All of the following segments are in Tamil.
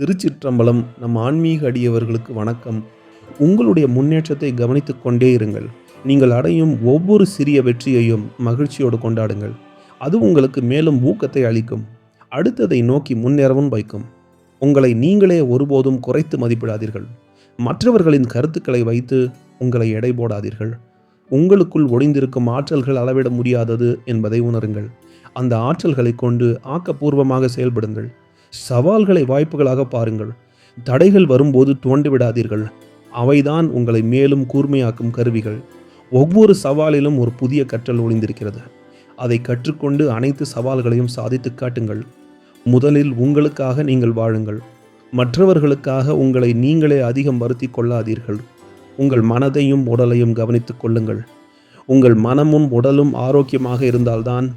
திருச்சிற்றம்பலம். நம் ஆன்மீக அடியவர்களுக்கு வணக்கம். உங்களுடைய முன்னேற்றத்தை கவனித்துக் கொண்டே இருங்கள். நீங்கள் அடையும் ஒவ்வொரு சிறிய வெற்றியையும் மகிழ்ச்சியோடு கொண்டாடுங்கள். அது உங்களுக்கு மேலும் ஊக்கத்தை அளிக்கும். அடுத்ததை நோக்கி முன்னேறவும் வைக்கும். உங்களை நீங்களே ஒருபோதும் குறைத்து மதிப்பிடாதீர்கள். மற்றவர்களின் கருத்துக்களை வைத்து உங்களை எடை போடாதீர்கள். உங்களுக்குள் ஒளிந்திருக்கும் ஆற்றல்கள் அளவிட முடியாதது என்பதை உணருங்கள். அந்த ஆற்றல்களை கொண்டு ஆக்கப்பூர்வமாக செயல்படுங்கள். சவால்களை வாய்ப்புகளாக பாருங்கள். தடைகள் வரும்போது துவண்டு விடாதீர்கள். அவைதான் உங்களை மேலும் கூர்மையாக்கும் கருவிகள். ஒவ்வொரு சவாலிலும் ஒரு புதிய கற்றல் ஒளிந்திருக்கிறது. அதை கற்றுக்கொண்டு அனைத்து சவால்களையும் சாதித்து காட்டுங்கள். முதலில் உங்களுக்காக நீங்கள் வாழுங்கள். மற்றவர்களுக்காக உங்களை நீங்களே அதிகம் வருத்தி கொள்ளாதீர்கள். உங்கள் மனதையும் உடலையும் கவனித்துக் கொள்ளுங்கள். உங்கள் மனமும் உடலும் ஆரோக்கியமாக இருந்தால்தான்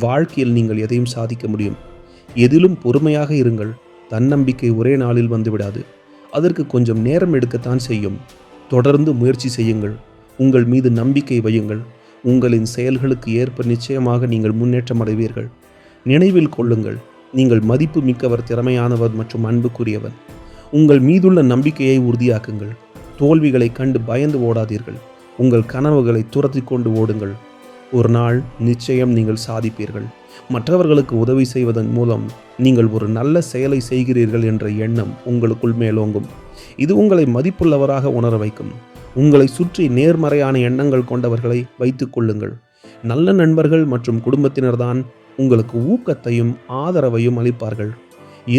வாழ்க்கையில் நீங்கள் எதையும் சாதிக்க முடியும். எதிலும் பொறுமையாக இருங்கள். தன்னம்பிக்கை ஒரே நாளில் வந்துவிடாது. அதற்கு கொஞ்சம் நேரம் எடுக்கத்தான் செய்யும். தொடர்ந்து முயற்சி செய்யுங்கள். உங்கள் மீது நம்பிக்கை வையுங்கள். உங்களின் செயல்களுக்கு ஏற்ப நிச்சயமாக நீங்கள் முன்னேற்றம் அடைவீர்கள். நினைவில் கொள்ளுங்கள், நீங்கள் மதிப்பு மிக்கவர், திறமையானவர் மற்றும் அன்புக்குரியவர். உங்கள் மீதுள்ள நம்பிக்கையை உறுதியாக்குங்கள். தோல்விகளை கண்டு பயந்து ஓடாதீர்கள். உங்கள் கனவுகளை துரத்தி கொண்டு ஓடுங்கள். ஒரு நாள் நிச்சயம் நீங்கள் சாதிப்பீர்கள். மற்றவர்களுக்கு உதவி செய்வதன் மூலம் நீங்கள் ஒரு நல்ல செயலை செய்கிறீர்கள் என்ற எண்ணம் உங்களுக்குள் மேலோங்கும். இது உங்களை மதிப்புள்ளவராக உணர வைக்கும். உங்களை சுற்றி நேர்மறையான எண்ணங்கள் கொண்டவர்களை வைத்துக் கொள்ளுங்கள். நல்ல நண்பர்கள் மற்றும் குடும்பத்தினர்தான் உங்களுக்கு ஊக்கத்தையும் ஆதரவையும் அளிப்பார்கள்.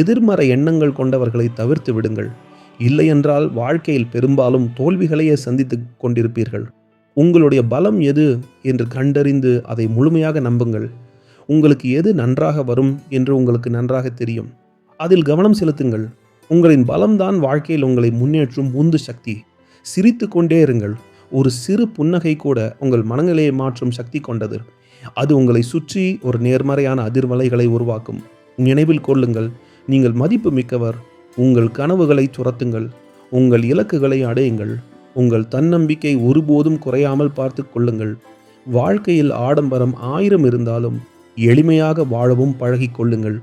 எதிர்மறை எண்ணங்கள் கொண்டவர்களை தவிர்த்து விடுங்கள். இல்லையென்றால் வாழ்க்கையில் பெரும்பாலும் தோல்விகளையே சந்தித்து கொண்டிருப்பீர்கள். உங்களுடைய பலம் எது என்று கண்டறிந்து அதை முழுமையாக நம்புங்கள். உங்களுக்கு எது நன்றாக வரும் என்று உங்களுக்கு நன்றாக தெரியும். அதில் கவனம் செலுத்துங்கள். உங்களின் பலம்தான் வாழ்க்கையில் உங்களை முன்னேற்றும் உந்து சக்தி. சிரித்து கொண்டே இருங்கள். ஒரு சிறு புன்னகை கூட உங்கள் மனநிலையை மாற்றும் சக்தி கொண்டது. அது உங்களை சுற்றி ஒரு நேர்மறையான அதிர்வலைகளை உருவாக்கும். நினைவில் கொள்ளுங்கள், நீங்கள் மதிப்பு மிக்கவர். உங்கள் கனவுகளை துரத்துங்கள். உங்கள் இலக்குகளை அடையுங்கள். உங்கள் தன்னம்பிக்கை ஒருபோதும் குறையாமல் பார்த்து கொள்ளுங்கள். வாழ்க்கையில் ஆடம்பரம் 1000 இருந்தாலும் எளிமையாக வாழவும் பழகி கொள்ளுங்கள்.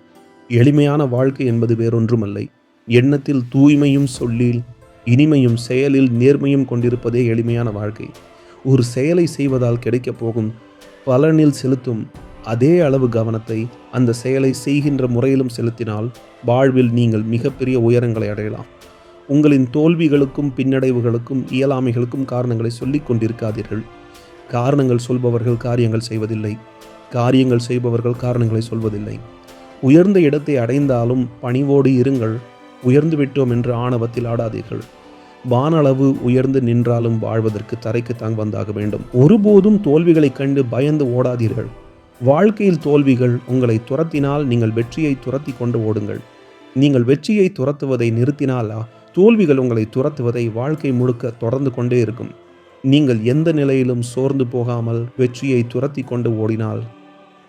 எளிமையான வாழ்க்கை என்பது வேறொன்றுமல்லை. எண்ணத்தில் தூய்மையும், சொல்லில் இனிமையும், செயலில் நேர்மையும் கொண்டிருப்பதே எளிமையான வாழ்க்கை. ஒரு செயலை செய்வதால் கிடைக்கப் போகும் பலனில் செலுத்தும் அதே அளவு கவனத்தை அந்த செயலை செய்கின்ற முறையிலும் செலுத்தினால் வாழ்வில் நீங்கள் மிகப்பெரிய உயரங்களை அடையலாம். உங்களின் தோல்விகளுக்கும் பின்னடைவுகளுக்கும் இயலாமைகளுக்கும் காரணங்களை சொல்லிக் கொண்டிருக்காதீர்கள். காரணங்கள் சொல்பவர்கள் காரியங்கள் செய்வதில்லை. காரியங்கள் செய்பவர்கள் காரணங்களை சொல்வதில்லை. உயர்ந்த இடத்தை அடைந்தாலும் பணிவோடு இருங்கள். உயர்ந்து விட்டோம் என்று ஆணவத்தில் ஆடாதீர்கள். வானளவு உயர்ந்து நின்றாலும் வாழ்வதற்கு தரைக்குத்தான் வந்தாக வேண்டும். ஒருபோதும் தோல்விகளைக் கண்டு பயந்து ஓடாதீர்கள். வாழ்க்கையில் தோல்விகள் உங்களை துரத்தினால் நீங்கள் வெற்றியை துரத்தி கொண்டு ஓடுங்கள். நீங்கள் வெற்றியை துரத்துவதை நிறுத்தினாலா தோல்விகள் உங்களை துரத்துவதை வாழ்க்கை முழுக்க தொடர்ந்து கொண்டே இருக்கும். நீங்கள் எந்த நிலையிலும் சோர்ந்து போகாமல் வெற்றியை துரத்தி கொண்டு ஓடினால்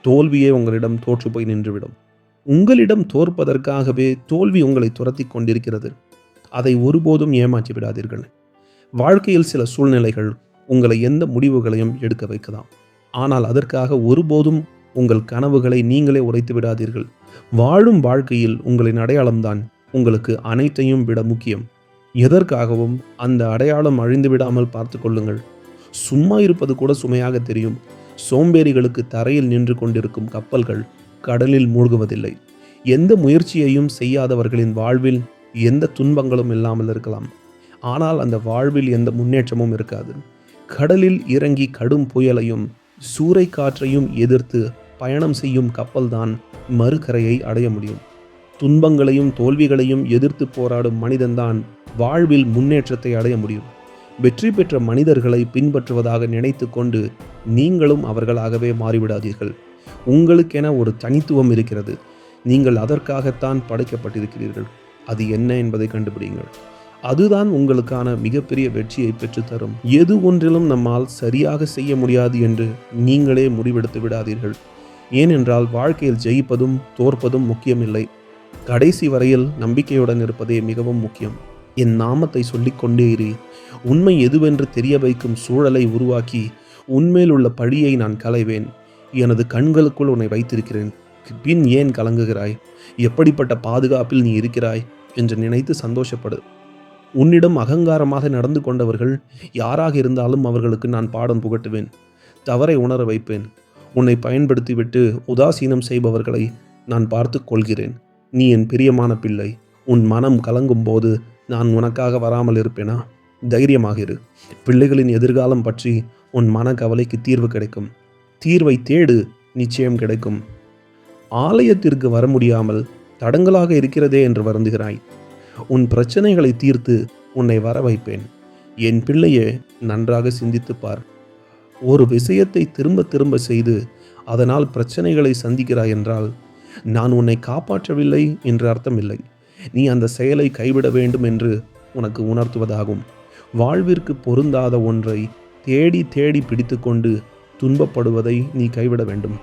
தோல்வியே உங்களிடம் தோற்று போய் நின்றுவிடும். உங்களிடம் தோற்பதற்காகவே தோல்வி உங்களை துரத்தி கொண்டிருக்கிறது. அதை ஒருபோதும் ஏமாற்றி விடாதீர்கள். வாழ்க்கையில் சில சூழ்நிலைகள் உங்களை எந்த முடிவுகளையும் எடுக்க வைக்கலாம். ஆனால் அதற்காக ஒருபோதும் உங்கள் கனவுகளை நீங்களே உடைத்து விடாதீர்கள். வாழும் வாழ்க்கையில் உங்களின் அடையாளம்தான் உங்களுக்கு அனைத்தையும் விட முக்கியம். எதற்காகவும் அந்த அடையாளம் அழிந்து விடாமல் பார்த்து கொள்ளுங்கள். சும்மா இருப்பது கூட சுமையாக தெரியும். சோம்பேறிகளுக்கு தரையில் நின்று கொண்டிருக்கும் கப்பல்கள் கடலில் மூழ்குவதில்லை. எந்த முயற்சியையும் செய்யாதவர்களின் வாழ்வில் எந்த துன்பங்களும் இல்லாமல் இருக்கலாம். ஆனால் அந்த வாழ்வில் எந்த முன்னேற்றமும் இருக்காது. கடலில் இறங்கி கடும் புயலையும் சூறை காற்றையும் எதிர்த்து பயணம் செய்யும் கப்பல்தான் மறுகரையை அடைய முடியும். துன்பங்களையும் தோல்விகளையும் எதிர்த்து போராடும் மனிதன்தான் வாழ்வில் முன்னேற்றத்தை அடைய முடியும். வெற்றி பெற்ற மனிதர்களை பின்பற்றுவதாக நினைத்து கொண்டு நீங்களும் அவர்களாகவே மாறிவிடாதீர்கள். உங்களுக்கென ஒரு தனித்துவம் இருக்கிறது. நீங்கள் அதற்காகத்தான் படைக்கப்பட்டிருக்கிறீர்கள். அது என்ன என்பதை கண்டுபிடிங்கள். அதுதான் உங்களுக்கான மிகப்பெரிய வெற்றியை பெற்றுத்தரும். எது ஒன்றிலும் நம்மால் சரியாக செய்ய முடியாது என்று நீங்களே முடிவெடுத்து விடாதீர்கள். ஏனென்றால் வாழ்க்கையில் ஜெயிப்பதும் தோற்பதும் முக்கியமில்லை. கடைசி வரையில் நம்பிக்கையுடன் இருப்பதே மிகவும் முக்கியம். என் நாமத்தை சொல்லிக்கொண்டே இரு. உண்மை எதுவென்று தெரிய வைக்கும் சூழலை உருவாக்கி உன்மேலுள்ள பழியை நான் களைவேன். எனது கண்களுக்குள் உன்னை வைத்திருக்கிறேன். பின் ஏன் கலங்குகிறாய்? எப்படிப்பட்ட பாதுகாப்பில் நீ இருக்கிறாய்? என்று நினைத்து சந்தோஷப்படு. உன்னிடம் அகங்காரமாக நடந்து கொண்டவர்கள் யாராக இருந்தாலும் அவர்களுக்கு நான் பாடம் புகட்டுவேன், தவறை உணர வைப்பேன். உன்னை பயன்படுத்திவிட்டு உதாசீனம் செய்பவர்களை நான் பார்த்து கொள்கிறேன். நீ என் பிரியமான பிள்ளை. உன் மனம் கலங்கும் போது நான் உனக்காக வராமல் இருப்பேனா? தைரியமாக இரு. பிள்ளைகளின் எதிர்காலம் பற்றி உன் மன கவலைக்கு தீர்வு கிடைக்கும். தீர்வை தேடு, நிச்சயம் கிடைக்கும். ஆலயத்திற்கு வர முடியாமல் தடங்களாக இருக்கிறதே என்று வருந்துகிறாய். உன் பிரச்சனைகளை தீர்த்து உன்னை வர வைப்பேன். என் பிள்ளையே, நன்றாக சிந்தித்துப் பார். ஒரு விஷயத்தை திரும்ப திரும்ப செய்து அதனால் பிரச்சனைகளை சந்திக்கிறாய் என்றால் நான் உன்னை காப்பாற்றவில்லை என்று அர்த்தமில்லை. நீ அந்த செயலை கைவிட வேண்டும் என்று உனக்கு உணர்த்துவதாகும். வாழ்விற்கு பொருந்தாத ஒன்றை தேடி தேடி பிடித்து கொண்டு துன்பப்படுவதை நீ கைவிட வேண்டும்.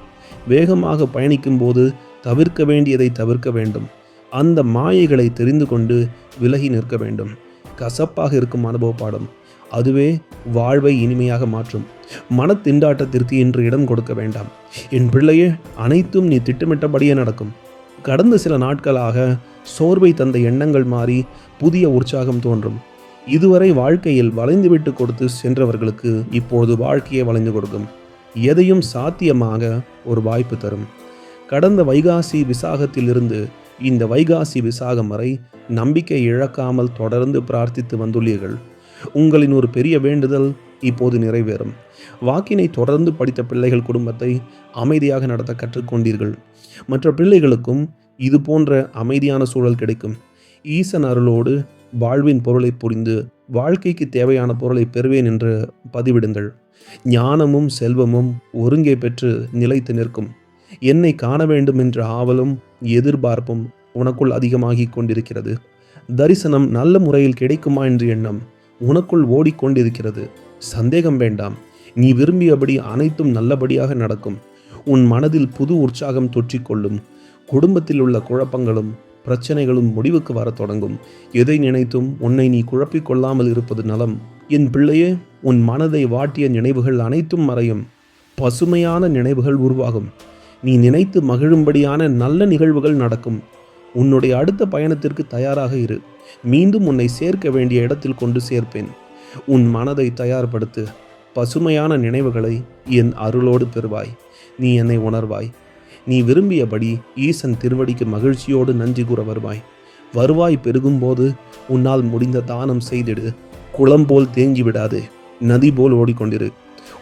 வேகமாக பயணிக்கும்போது தவிர்க்க வேண்டியதை தவிர்க்க வேண்டும். அந்த மாயைகளை தெரிந்து கொண்டு விலகி நிற்க வேண்டும். கசப்பாக இருக்கும் அனுபவ பாடம், அதுவே வாழ்வை இனிமையாக மாற்றும். மனத்திண்டாட்டத்திற்கு இன்று இடம் கொடுக்க வேண்டாம். என் பிள்ளையே, அனைத்தும் நீ திட்டமிட்டபடியே நடக்கும். கடந்த சில நாட்களாக சோர்வை தந்த எண்ணங்கள் மாறி புதிய உற்சாகம் தோன்றும். இதுவரை வாழ்க்கையில் வளைந்துவிட்டு கொடுத்து சென்றவர்களுக்கு இப்போது வாழ்க்கையை வளைந்து கொடுக்கும். எதையும் சாத்தியமாக ஒரு வாய்ப்பு தரும். கடந்த வைகாசி விசாகத்திலிருந்து இந்த வைகாசி விசாகம் வரை நம்பிக்கை இழக்காமல் தொடர்ந்து பிரார்த்தித்து வந்துள்ளீர்கள். உங்களின் ஒரு பெரிய வேண்டுதல் இப்போது நிறைவேறும். வாக்கினை தொடர்ந்து படித்த பிள்ளைகள் குடும்பத்தை அமைதியாக நடத்த கற்றுக்கொண்டீர்கள். மற்ற பிள்ளைகளுக்கும் இது போன்ற அமைதியான சூழல் கிடைக்கும். ஈசன் அருளோடு வாழ்வின் பொருளை புரிந்து வாழ்க்கைக்கு தேவையான பொருளை பெறுவேன் என்று பதிவிடுங்கள். ஞானமும் செல்வமும் ஒருங்கே பெற்று நிலைத்து நிற்கும். என்னை காண வேண்டும் என்ற ஆவலும் எதிர்பார்ப்பும் உனக்குள் அதிகமாகி கொண்டிருக்கிறது. தரிசனம் நல்ல முறையில் கிடைக்குமா என்ற எண்ணம் உனக்குள் ஓடிக்கொண்டிருக்கிறது. சந்தேகம் வேண்டாம். நீ விரும்பியபடி அனைத்தும் நல்லபடியாக நடக்கும். உன் மனதில் புது உற்சாகம் தொற்றிக்கொள்ளும். குடும்பத்தில் உள்ள குழப்பங்களும் பிரச்சனைகளும் முடிவுக்கு வர தொடங்கும். எதை நினைத்தும் உன்னை நீ குழப்பிக் கொள்ளாமல் இருப்பது நலம். என் பிள்ளையே, உன் மனதை வாட்டிய நினைவுகள் அனைத்தும் மறையும். பசுமையான நினைவுகள் உருவாகும். நீ நினைத்து மகிழும்படியான நல்ல நிகழ்வுகள் நடக்கும். உன்னுடைய அடுத்த பயணத்திற்கு தயாராக இரு. மீண்டும் உன்னை சேர்க்க வேண்டிய இடத்தில் கொண்டு சேர்ப்பேன். உன் மனதை தயார்படுத்து. பசுமையான நினைவுகளை என் அருளோடு பெறுவாய். நீ என்னை உணர்வாய். நீ விரும்பியபடி ஈசன் திருவடிக்கு மகிழ்ச்சியோடு நன்றி கூற வருவாய். வருவாய் பெருகும்போது உன்னால் முடிந்த தானம் செய்திடு. குளம் போல் தேங்கி விடாது, நதி போல் ஓடிக்கொண்டிரு.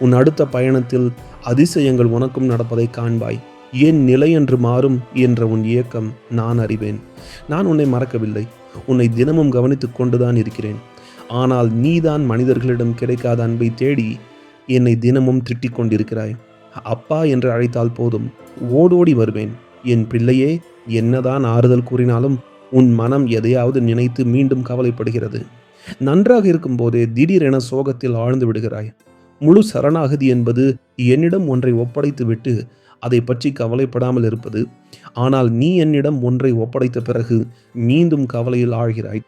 உன் அடுத்த பயணத்தில் அதிசயங்கள் உனக்கும் நடப்பதை காண்பாய். ஏன் நிலை என்று மாறும் என்ற உன் இயக்கம் நான் அறிவேன். நான் உன்னை மறக்கவில்லை. உன்னை தினமும் கவனித்துக் கொண்டுதான் இருக்கிறேன். ஆனால் நீதான் மனிதர்களிடம் கிடைக்காத அன்பை தேடி என்னை தினமும் திட்டிக் கொண்டிருக்கிறாய். அப்பா என்று அழைத்தால் போதும், ஓடோடி வருவேன். என் பிள்ளையே, என்னதான் ஆறுதல் கூறினாலும் உன் மனம் எதையாவது நினைத்து மீண்டும் கவலைப்படுகிறது. நன்றாக இருக்கும் போதே திடீரென சோகத்தில் ஆழ்ந்து விடுகிறாய். முழு சரணாகதி என்பது என்னிடம் ஒன்றை ஒப்படைத்து விட்டு அதை பற்றி கவலைப்படாமல் இருப்பது. ஆனால் நீ என்னிடம் ஒன்றை ஒப்படைத்த பிறகு மீண்டும் கவலையில் ஆழ்கிறாய்.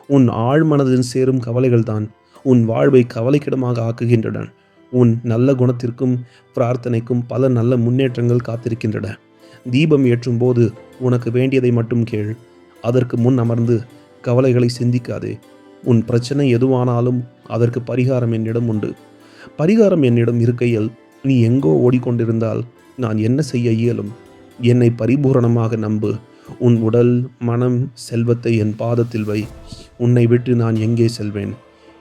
உன் ஆழ்மனதில் சேரும் கவலைகள்தான் உன் வாழ்வை கவலைக்கிடமாக ஆக்குகின்றன. உன் நல்ல குணத்திற்கும் பிரார்த்தனைக்கும் பல நல்ல முன்னேற்றங்கள் காத்திருக்கின்றன. தீபம் ஏற்றும் போது உனக்கு வேண்டியதை மட்டும் கேள். அதற்கு முன் அமர்ந்து கவலைகளை சிந்திக்காதே. உன் பிரச்சனை எதுவானாலும் அதற்கு பரிகாரம் என்னிடம் உண்டு. பரிகாரம் என்னிடம் இருக்கையில் நீ எங்கோ ஓடிக்கொண்டிருந்தால் நான் என்ன செய்ய இயலும்? என்னை பரிபூரணமாக நம்பு. உன் உடல், மனம், செல்வத்தை என் பாதத்தில் வை. உன்னை விட்டு நான் எங்கே செல்வேன்?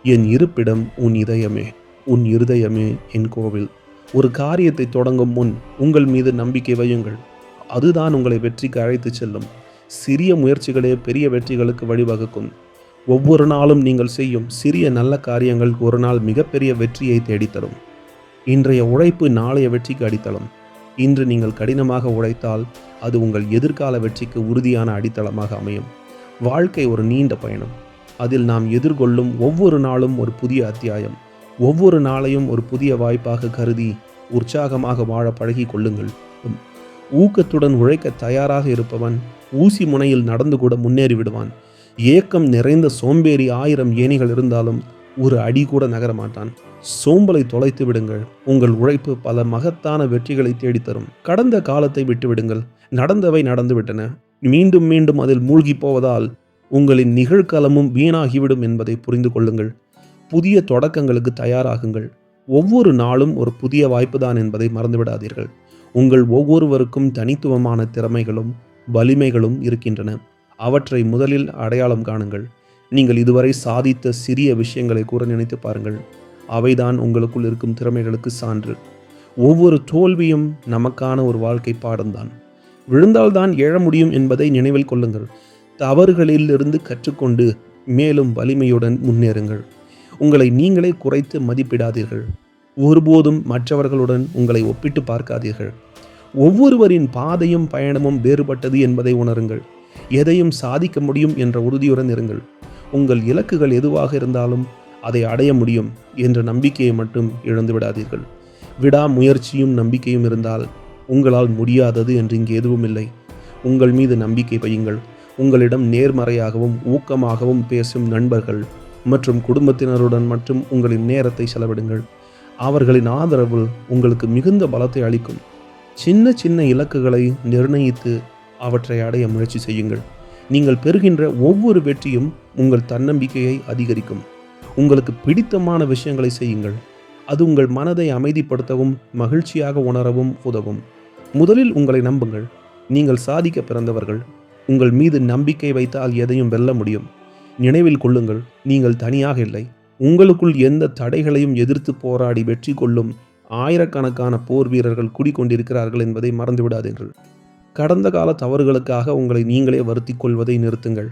என் இருப்பிடம் உன் இதயமே. உன் இருதயமே என் கோவில். ஒரு காரியத்தை தொடங்கும் முன் உங்கள் மீது நம்பிக்கை வையுங்கள். அதுதான் உங்களை வெற்றிக்கு அழைத்து செல்லும். சிறிய முயற்சிகளே பெரிய வெற்றிகளுக்கு வழிவகுக்கும். ஒவ்வொரு நாளும் நீங்கள் செய்யும் சிறிய நல்ல காரியங்கள் ஒரு நாள் மிகப்பெரிய வெற்றியை தேடித்தரும். இன்றைய உழைப்பு நாளைய வெற்றிக்கு அடித்தளம். இன்று நீங்கள் கடினமாக உழைத்தால் அது உங்கள் எதிர்கால வெற்றிக்கு உறுதியான அடித்தளமாக அமையும். வாழ்க்கை ஒரு நீண்ட பயணம். அதில் நாம் எதிர்கொள்ளும் ஒவ்வொரு நாளும் ஒரு புதிய அத்தியாயம். ஒவ்வொரு நாளையும் ஒரு புதிய வாய்ப்பாக கருதி உற்சாகமாக வாழ பழகி கொள்ளுங்கள். ஊக்கத்துடன் உழைக்க தயாராக இருப்பவன் ஊசி முனையில் நடந்து கூட முன்னேறி விடுவான். ஏக்கம் நிறைந்த சோம்பேறி 1000 ஏணிகள் இருந்தாலும் ஒரு அடி கூட நகரமாட்டான். சோம்பலை தொலைத்து விடுங்கள். உங்கள் உழைப்பு பல மகத்தான வெற்றிகளை தேடித்தரும். கடந்த காலத்தை விட்டுவிடுங்கள். நடந்தவை நடந்துவிட்டன. மீண்டும் மீண்டும் அதில் மூழ்கி போவதால் உங்களின் நிகழ்காலமும் வீணாகிவிடும் என்பதை புரிந்து கொள்ளுங்கள். புதிய தொடக்கங்களுக்கு தயாராகுங்கள். ஒவ்வொரு நாளும் ஒரு புதிய வாய்ப்புதான் என்பதை மறந்துவிடாதீர்கள். உங்கள் ஒவ்வொருவருக்கும் தனித்துவமான திறமைகளும் வலிமைகளும் இருக்கின்றன. அவற்றை முதலில் அடையாளம் காணுங்கள். நீங்கள் இதுவரை சாதித்த சிறிய விஷயங்களை கூட நினைத்து பாருங்கள். அவைதான் உங்களுக்குள் இருக்கும் திறமைகளுக்கு சான்று. ஒவ்வொரு தோல்வியும் நமக்கான ஒரு வாழ்க்கை பாடம்தான். விழுந்தால்தான் எழ முடியும் என்பதை நினைவில் கொள்ளுங்கள். தவறுகளிலிருந்து கற்றுக்கொண்டு மேலும் வலிமையுடன் முன்னேறுங்கள். உங்களை நீங்களே குறைத்து மதிப்பிடாதீர்கள். ஒருபோதும் மற்றவர்களுடன் உங்களை ஒப்பிட்டு பார்க்காதீர்கள். ஒவ்வொருவரின் பாதையும் பயணமும் வேறுபட்டது என்பதை உணருங்கள். எதையும் சாதிக்க முடியும் என்ற உறுதியுடன் இருங்கள். உங்கள் இலக்குகள் எதுவாக இருந்தாலும் அதை அடைய முடியும் என்ற நம்பிக்கையை மட்டும் இழந்து விடாதீர்கள். விடாமுயற்சியும் நம்பிக்கையும் இருந்தால் உங்களால் முடியாதது என்று இங்கு எதுவும் இல்லை. உங்கள் மீது நம்பிக்கை வையுங்கள். உங்களிடம் நேர்மறையாகவும் ஊக்கமாகவும் பேசும் நண்பர்கள் மற்றும் குடும்பத்தினருடன் மற்றும் உங்களின் நேரத்தை செலவிடுங்கள். அவர்களின் ஆதரவு உங்களுக்கு மிகுந்த பலத்தை அளிக்கும். சின்ன சின்ன இலக்குகளை நிர்ணயித்து அவற்றை அடைய முயற்சி செய்யுங்கள். நீங்கள் பெறுகின்ற ஒவ்வொரு வெற்றியும் உங்கள் தன்னம்பிக்கையை அதிகரிக்கும். உங்களுக்கு பிடித்தமான விஷயங்களை செய்யுங்கள். அது உங்கள் மனதை அமைதிப்படுத்தவும் மகிழ்ச்சியாக உணரவும் உதவும். முதலில் உங்களை நம்புங்கள். நீங்கள் சாதிக்க பிறந்தவர்கள். உங்கள் மீது நம்பிக்கை வைத்தால் எதையும் வெல்ல முடியும். நினைவில் கொள்ளுங்கள், நீங்கள் தனியாக இல்லை. உங்களுக்குள் எந்த தடைகளையும் எதிர்த்து போராடி வெற்றி கொள்ளும் ஆயிரக்கணக்கான போர் வீரர்கள் குடிக்கொண்டிருக்கிறார்கள் என்பதை மறந்துவிடாதீர்கள். கடந்த கால தவறுகளுக்காக உங்களை நீங்களே வருத்திக் கொள்வதை நிறுத்துங்கள்.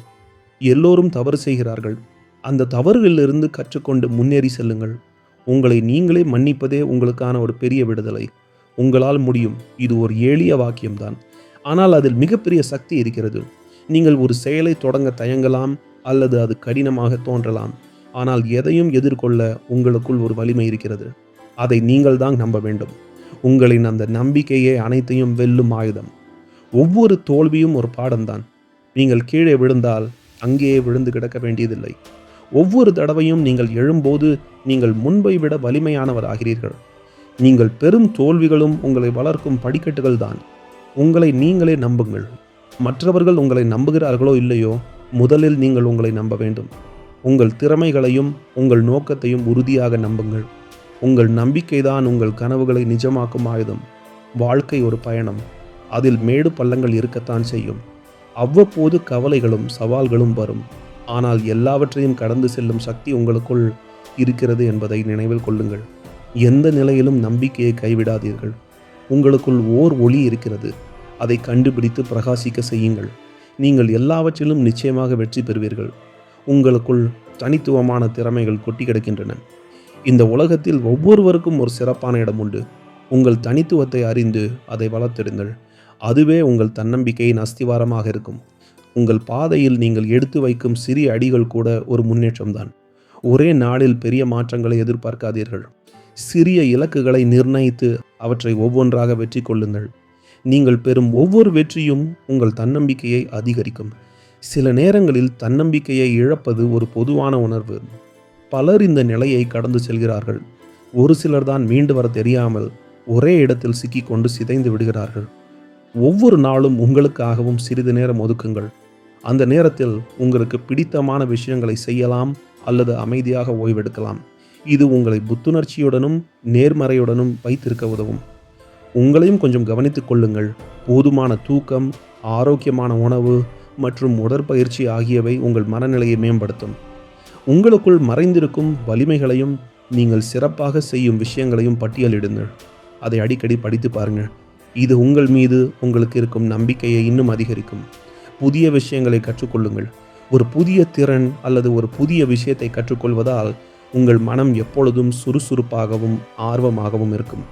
எல்லோரும் தவறு செய்கிறார்கள். அந்த தவறுகளிலிருந்து கற்றுக்கொண்டு முன்னேறி செல்லுங்கள். உங்களை நீங்களே மன்னிப்பதே உங்களுக்கான ஒரு பெரிய விடுதலை. உங்களால் முடியும். இது ஒரு எளிய வாக்கியம்தான், ஆனால் அதில் மிகப்பெரிய சக்தி இருக்கிறது. நீங்கள் ஒரு செயலை தொடங்க தயங்கலாம் அல்லது அது கடினமாக தோன்றலாம். ஆனால் எதையும் எதிர்கொள்ள உங்களுக்குள் ஒரு வலிமை இருக்கிறது. அதை நீங்கள் தான் நம்ப வேண்டும். உங்களின் அந்த நம்பிக்கையே அனைத்தையும் வெல்லும் ஆயுதம். ஒவ்வொரு தோல்வியும் ஒரு பாடம்தான். நீங்கள் கீழே விழுந்தால் அங்கேயே விழுந்து கிடக்க வேண்டியதில்லை. ஒவ்வொரு தடவையும் நீங்கள் எழும்போது நீங்கள் முன்பை விட வலிமையானவராகிறீர்கள். நீங்கள் பெரும் தோல்விகளும் உங்களை வளர்க்கும் படிக்கட்டுகள் தான். உங்களை நீங்களே நம்புங்கள். மற்றவர்கள் உங்களை நம்புகிறார்களோ இல்லையோ, முதலில் நீங்கள் உங்களை நம்ப வேண்டும். உங்கள் திறமைகளையும் உங்கள் நோக்கத்தையும் உறுதியாக நம்புங்கள். உங்கள் நம்பிக்கைதான் உங்கள் கனவுகளை நிஜமாக்கும் ஆயுதம். வாழ்க்கை ஒரு பயணம். அதில் மேடு பள்ளங்கள் இருக்கத்தான் செய்யும். அவ்வப்போது கவலைகளும் சவால்களும் வரும். ஆனால் எல்லாவற்றையும் கடந்து செல்லும் சக்தி உங்களுக்குள் இருக்கிறது என்பதை நினைவில் கொள்ளுங்கள். எந்த நிலையிலும் நம்பிக்கையை கைவிடாதீர்கள். உங்களுக்குள் ஓர் ஒளி இருக்கிறது. அதை கண்டுபிடித்து பிரகாசிக்க செய்யுங்கள். நீங்கள் எல்லாவற்றிலும் நிச்சயமாக வெற்றி பெறுவீர்கள். உங்களுக்குள் தனித்துவமான திறமைகள் கொட்டி கிடக்கின்றன. இந்த உலகத்தில் ஒவ்வொருவருக்கும் ஒரு சிறப்பான இடம் உண்டு. உங்கள் தனித்துவத்தை அறிந்து அதை வளர்த்தெடுங்கள். அதுவே உங்கள் தன்னம்பிக்கையின் அஸ்திவாரமாக இருக்கும். உங்கள் பாதையில் நீங்கள் எடுத்து வைக்கும் சிறிய அடிகள் கூட ஒரு முன்னேற்றம்தான். ஒரே நாளில் பெரிய மாற்றங்களை எதிர்பார்க்காதீர்கள். சிறிய இலக்குகளை நிர்ணயித்து அவற்றை ஒவ்வொன்றாக வெற்றி கொள்ளுங்கள். நீங்கள் பெறும் ஒவ்வொரு வெற்றியும் உங்கள் தன்னம்பிக்கையை அதிகரிக்கும். சில நேரங்களில் தன்னம்பிக்கையை இழப்பது ஒரு பொதுவான உணர்வு. பலர் இந்த நிலையை கடந்து செல்கிறார்கள். ஒரு சிலர் தான் மீண்டு வர தெரியாமல் ஒரே இடத்தில் சிக்கிக்கொண்டு சிதைந்து விடுகிறார்கள். ஒவ்வொரு நாளும் உங்களுக்காகவும் சிறிது நேரம் ஒதுக்குங்கள். அந்த நேரத்தில் உங்களுக்கு பிடித்தமான விஷயங்களை செய்யலாம் அல்லது அமைதியாக ஓய்வெடுக்கலாம். இது உங்களை புத்துணர்ச்சியுடனும் நேர்மறையுடனும் வைத்திருக்க உதவும். உங்களையும் கொஞ்சம் கவனித்துக் கொள்ளுங்கள். போதுமான தூக்கம், ஆரோக்கியமான உணவு மற்றும் உடற்பயிற்சி ஆகியவை உங்கள் மனநிலையை மேம்படுத்தும். உங்களுக்குள் மறைந்திருக்கும் வலிமைகளையும் நீங்கள் சிறப்பாக செய்யும் விஷயங்களையும் பட்டியலிடுங்கள். அதை அடிக்கடி படித்து பாருங்கள். இது உங்கள் மீது உங்களுக்கு இருக்கும் நம்பிக்கையை இன்னும் அதிகரிக்கும். புதிய விஷயங்களை கற்றுக்கொள்ளுங்கள். ஒரு புதிய திறன் அல்லது ஒரு புதிய விஷயத்தை கற்றுக்கொள்வதால் உங்கள் மனம் எப்பொழுதும் சுறுசுறுப்பாகவும் ஆர்வமாகவும் இருக்கும்.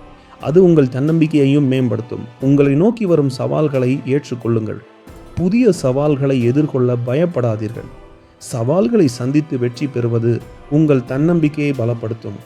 அது உங்கள் தன்னம்பிக்கையையும் மேம்படுத்தும். உங்களை நோக்கி வரும் சவால்களை ஏற்றுக்கொள்ளுங்கள். புதிய சவால்களை எதிர்கொள்ள பயப்படாதீர்கள். சவால்களை சந்தித்து வெற்றி பெறுவது உங்கள் தன்னம்பிக்கையை பலப்படுத்தும்.